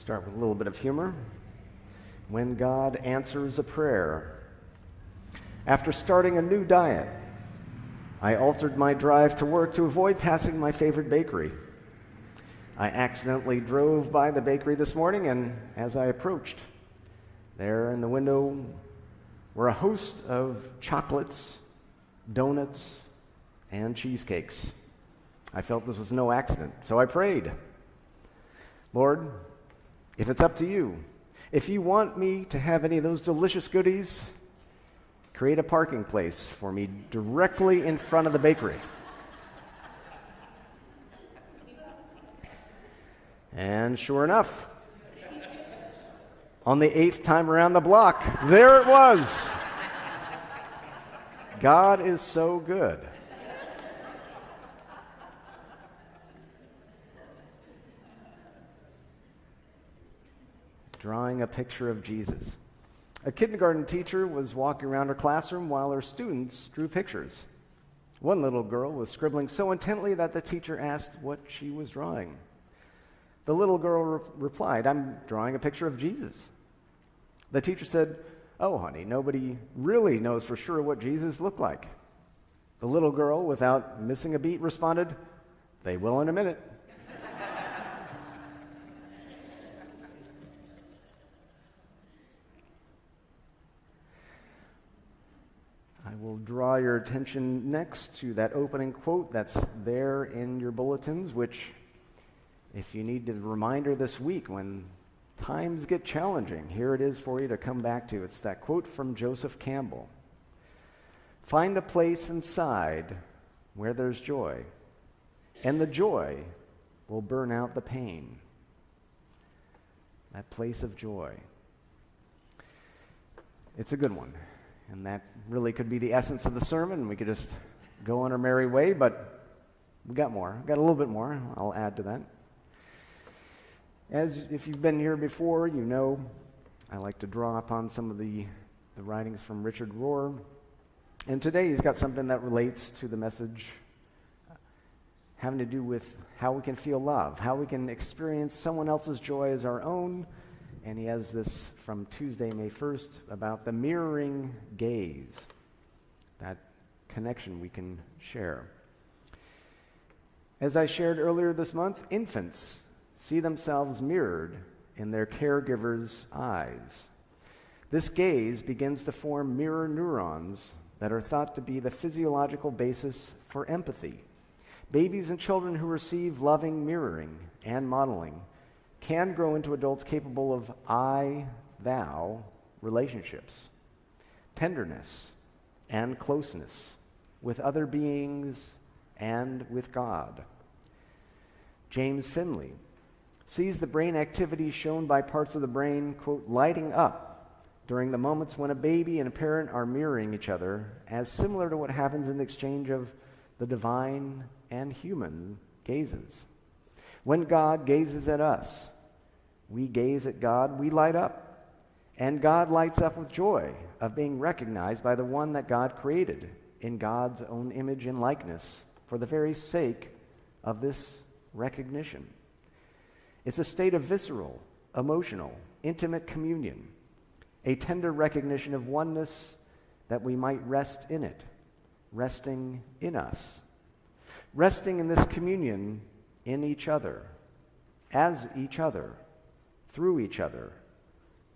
Start with a little bit of humor. When God answers a prayer. After starting a new diet, I altered my drive to work to avoid passing my favorite bakery. I accidentally drove by the bakery this morning, and as I approached, there in the window were a host of chocolates, donuts, and cheesecakes. I felt this was no accident, so I prayed. Lord, if it's up to you, if you want me to have any of those delicious goodies, create a parking place for me directly in front of the bakery. And sure enough, on the 8th time around the block, there it was. God is so good. Drawing a picture of Jesus. A kindergarten teacher was walking around her classroom while her students drew pictures. One little girl was scribbling so intently that the teacher asked what she was drawing. The little girl replied, "I'm drawing a picture of Jesus." The teacher said, "Oh, honey, nobody really knows for sure what Jesus looked like." The little girl, without missing a beat, responded, "They will in a minute." I will draw your attention next to that opening quote that's there in your bulletins, which, if you need a reminder this week when times get challenging, here it is for you to come back to. It's that quote from Joseph Campbell. "Find a place inside where there's joy, and the joy will burn out the pain." That place of joy. It's a good one. And that really could be the essence of the sermon. We could just go on our merry way, but we got more. We've got a little bit more. I'll add to that. As if you've been here before, you know I like to draw upon some of the writings from Richard Rohr. And today he's got something that relates to the message having to do with how we can feel love, how we can experience someone else's joy as our own. And he has this from Tuesday, May 1st, about the mirroring gaze, that connection we can share. As I shared earlier this month, infants see themselves mirrored in their caregiver's eyes. This gaze begins to form mirror neurons that are thought to be the physiological basis for empathy. Babies and children who receive loving mirroring and modeling can grow into adults capable of I-thou relationships, tenderness and closeness with other beings and with God. James Finley sees the brain activity shown by parts of the brain, quote, lighting up during the moments when a baby and a parent are mirroring each other as similar to what happens in the exchange of the divine and human gazes. When God gazes at us, we gaze at God, we light up. And God lights up with joy of being recognized by the one that God created in God's own image and likeness for the very sake of this recognition. It's a state of visceral, emotional, intimate communion, a tender recognition of oneness that we might rest in it, resting in us, resting in this communion in each other, as each other, through each other,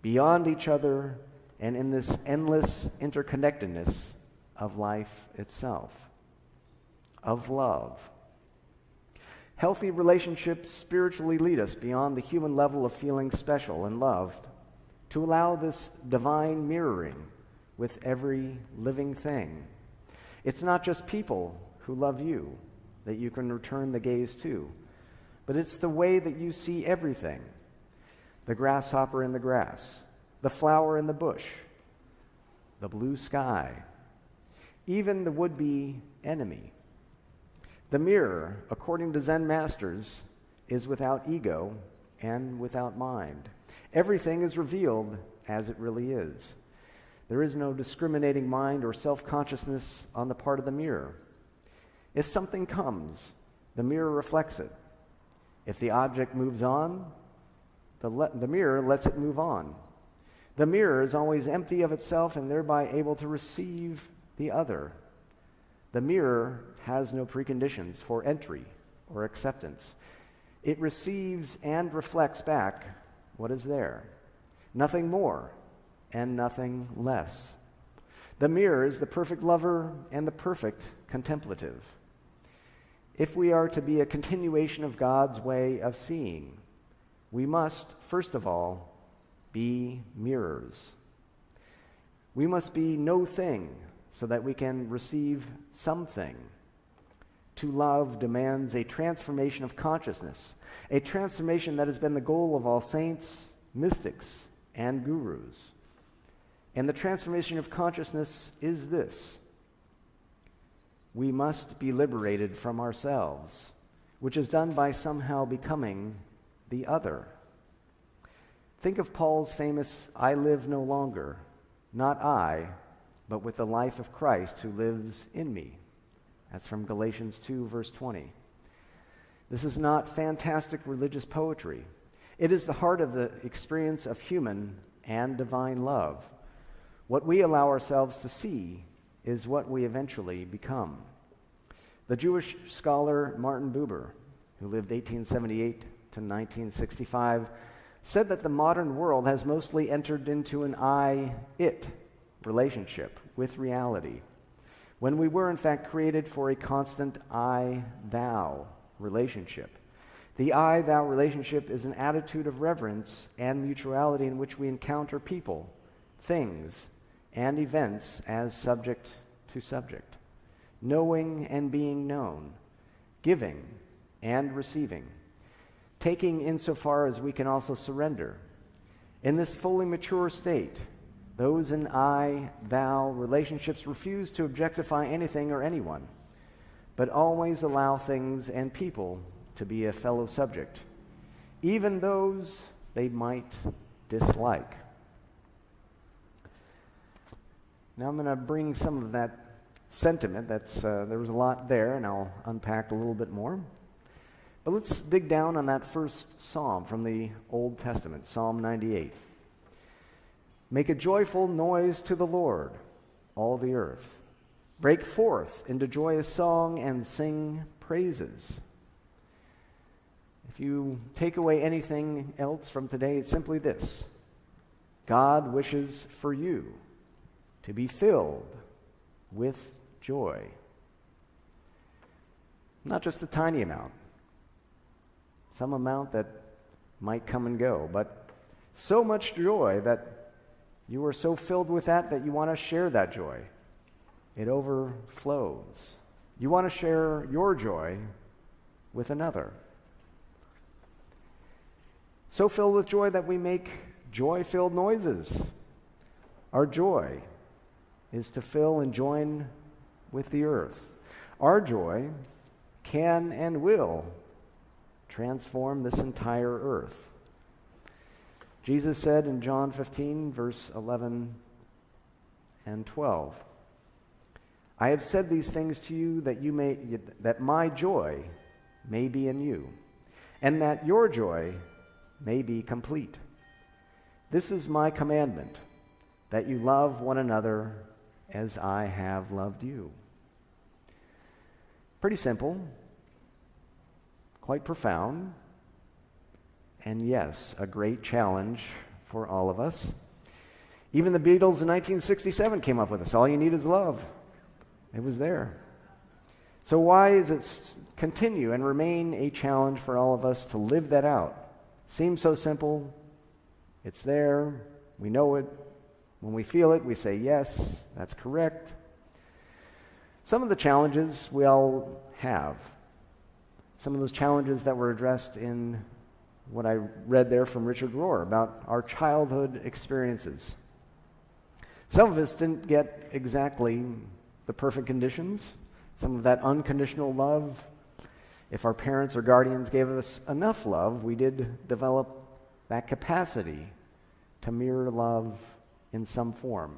beyond each other, and in this endless interconnectedness of life itself, of love. Healthy relationships spiritually lead us beyond the human level of feeling special and loved to allow this divine mirroring with every living thing. It's not just people who love you that you can return the gaze to, but it's the way that you see everything. The grasshopper in the grass, the flower in the bush, the blue sky, even the would-be enemy. The mirror, according to Zen masters, is without ego and without mind. Everything is revealed as it really is. There is no discriminating mind or self-consciousness on the part of the mirror. If something comes, the mirror reflects it. If the object moves on, the mirror lets it move on. The mirror is always empty of itself and thereby able to receive the other. The mirror has no preconditions for entry or acceptance. It receives and reflects back what is there. Nothing more and nothing less. The mirror is the perfect lover and the perfect contemplative. If we are to be a continuation of God's way of seeing, we must, first of all, be mirrors. We must be no thing so that we can receive something. To love demands a transformation of consciousness, a transformation that has been the goal of all saints, mystics, and gurus. And the transformation of consciousness is this: we must be liberated from ourselves, which is done by somehow becoming the other. Think of Paul's famous, "I live no longer, not I, but with the life of Christ who lives in me." That's from Galatians 2, verse 20. This is not fantastic religious poetry. It is the heart of the experience of human and divine love. What we allow ourselves to see is what we eventually become. The Jewish scholar Martin Buber, who lived 1878 to 1965, said that the modern world has mostly entered into an I-it relationship with reality, when we were in fact created for a constant I-thou relationship. The I-thou relationship is an attitude of reverence and mutuality in which we encounter people, things, and events as subject to subject, knowing and being known, giving and receiving, taking insofar as we can also surrender. In this fully mature state, those in I-thou relationships refuse to objectify anything or anyone, but always allow things and people to be a fellow subject, even those they might dislike. Now I'm going to bring some of that sentiment. There was a lot there, and I'll unpack a little bit more. But let's dig down on that first psalm from the Old Testament, Psalm 98. Make a joyful noise to the Lord, all the earth. Break forth into joyous song and sing praises. If you take away anything else from today, it's simply this: God wishes for you to be filled with joy. Not just a tiny amount, some amount that might come and go, but so much joy that you are so filled with that you want to share that joy. It overflows. You want to share your joy with another. So filled with joy that we make joy-filled noises. Our joy is to fill and join with the earth. Our joy can and will transform this entire earth. Jesus said in John 15, verse 11 and 12, I have said these things to you that my joy may be in you, and that your joy may be complete. This is my commandment, that you love one another as I have loved you. Pretty simple, quite profound, and yes, a great challenge for all of us. Even the Beatles in 1967 came up with this: all you need is love. It was there. So why does it continue and remain a challenge for all of us to live that out? Seems so simple. It's there. We know it. When we feel it, we say, yes, that's correct. Some of the challenges we all have. Some of those challenges that were addressed in what I read there from Richard Rohr about our childhood experiences. Some of us didn't get exactly the perfect conditions. Some of that unconditional love. If our parents or guardians gave us enough love, we did develop that capacity to mirror love in some form.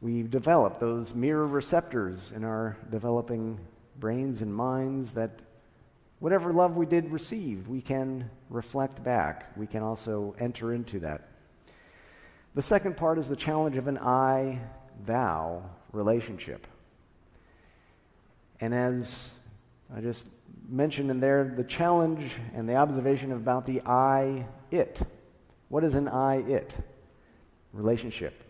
We've developed those mirror receptors in our developing brains and minds that Whatever love we did receive, we can reflect back. We can also enter into that. The second part is the challenge of an I-thou relationship. And as I just mentioned in there, the challenge and the observation about the I-it. What is an I-it relationship?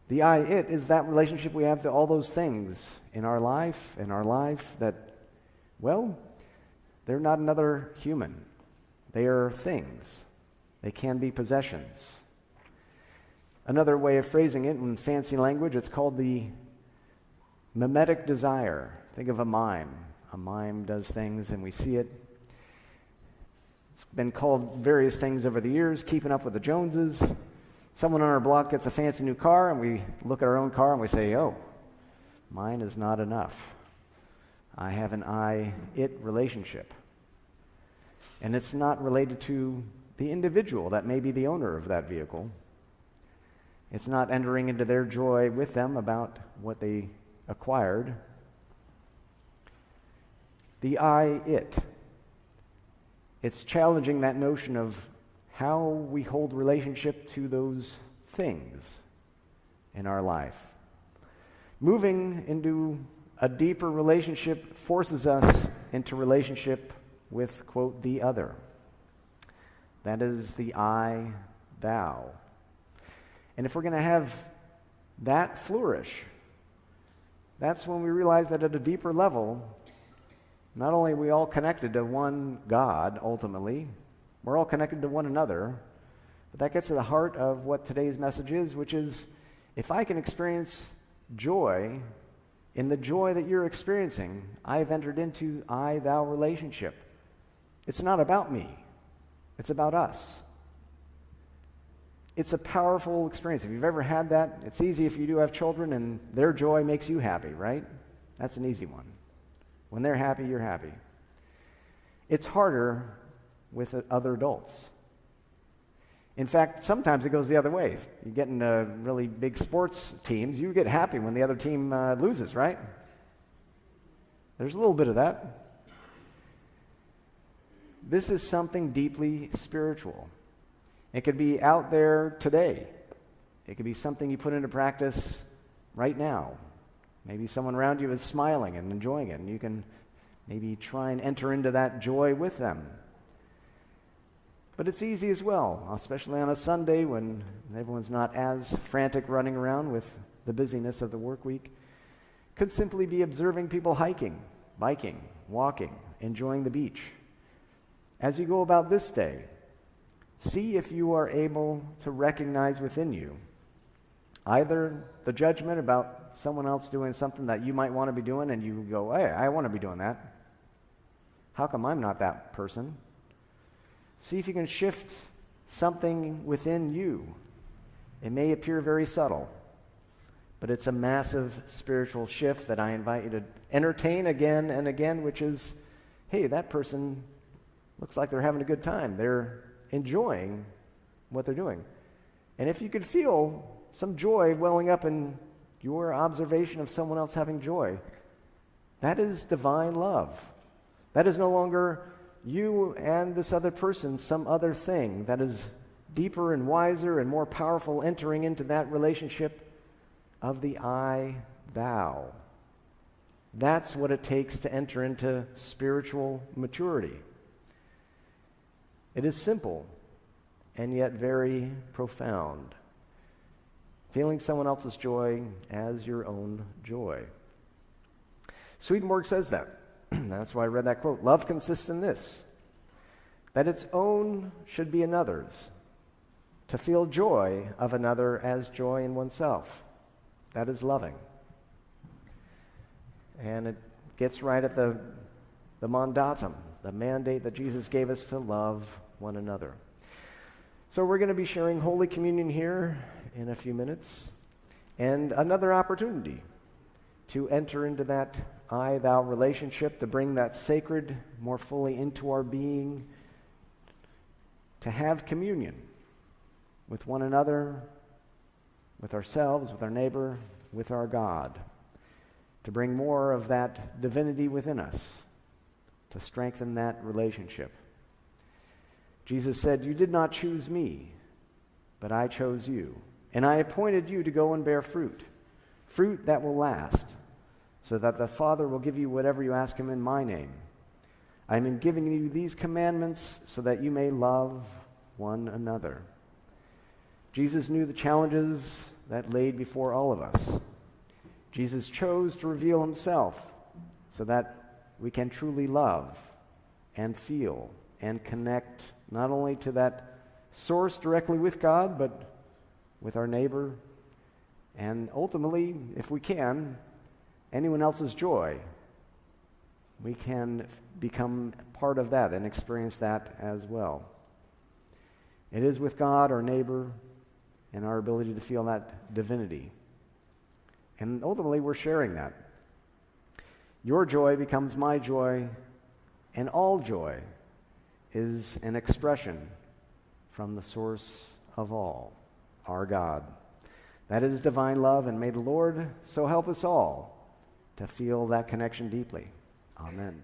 The I-it is that relationship we have to all those things in our life that, well, they're not another human. They are things. They can be possessions. Another way of phrasing it in fancy language, it's called the mimetic desire. Think of a mime. A mime does things and we see it. It's been called various things over the years, keeping up with the Joneses. Someone on our block gets a fancy new car and we look at our own car and we say, oh, mine is not enough. I have an I-it relationship. And it's not related to the individual that may be the owner of that vehicle. It's not entering into their joy with them about what they acquired. The I-it. It's challenging that notion of how we hold relationship to those things in our life. Moving into a deeper relationship forces us into relationship with, quote, the other. That is the I-thou. And if we're going to have that flourish, that's when we realize that at a deeper level, not only are we all connected to one God, ultimately, we're all connected to one another, but that gets to the heart of what today's message is, which is, if I can experience joy in the joy that you're experiencing, I've entered into I-thou relationship. It's not about me. It's about us. It's a powerful experience. If you've ever had that, it's easy if you do have children and their joy makes you happy, right? That's an easy one. When they're happy, you're happy. It's harder with other adults. In fact, sometimes it goes the other way. You get into really big sports teams, you get happy when the other team loses, right? There's a little bit of that. This is something deeply spiritual. It could be out there today. It could be something you put into practice right now. Maybe someone around you is smiling and enjoying it, and you can maybe try and enter into that joy with them. But it's easy as well, especially on a Sunday when everyone's not as frantic running around with the busyness of the work week. Could simply be observing people hiking, biking, walking, enjoying the beach. As you go about this day, see if you are able to recognize within you either the judgment about someone else doing something that you might want to be doing and you go, hey, I want to be doing that. How come I'm not that person? See if you can shift something within you. It may appear very subtle, but it's a massive spiritual shift that I invite you to entertain again and again, which is, hey, that person looks like they're having a good time. They're enjoying what they're doing. And if you could feel some joy welling up in your observation of someone else having joy, that is divine love. That is no longer you and this other person, some other thing. That is deeper and wiser and more powerful, entering into that relationship of the I-thou. That's what it takes to enter into spiritual maturity. It is simple and yet very profound. Feeling someone else's joy as your own joy. Swedenborg says that. That's why I read that quote. Love consists in this, that its own should be another's, to feel joy of another as joy in oneself. That is loving. And it gets right at the mandatum, the mandate that Jesus gave us to love one another. So we're going to be sharing Holy Communion here in a few minutes, and another opportunity to enter into that I-thou relationship, to bring that sacred more fully into our being, to have communion with one another, with ourselves, with our neighbor, with our God, to bring more of that divinity within us, to strengthen that relationship. Jesus said, "You did not choose me, but I chose you, and I appointed you to go and bear fruit, fruit that will last, so that the Father will give you whatever you ask him in my name. I am giving you these commandments so that you may love one another." Jesus knew the challenges that laid before all of us. Jesus chose to reveal himself so that we can truly love and feel and connect not only to that source directly with God, but with our neighbor, and ultimately, if we can, anyone else's joy. We can become part of that and experience that as well. It is with God, our neighbor, and our ability to feel that divinity. And ultimately, we're sharing that. Your joy becomes my joy, and all joy is an expression from the source of all, our God. That is divine love, and may the Lord so help us all to feel that connection deeply. Amen.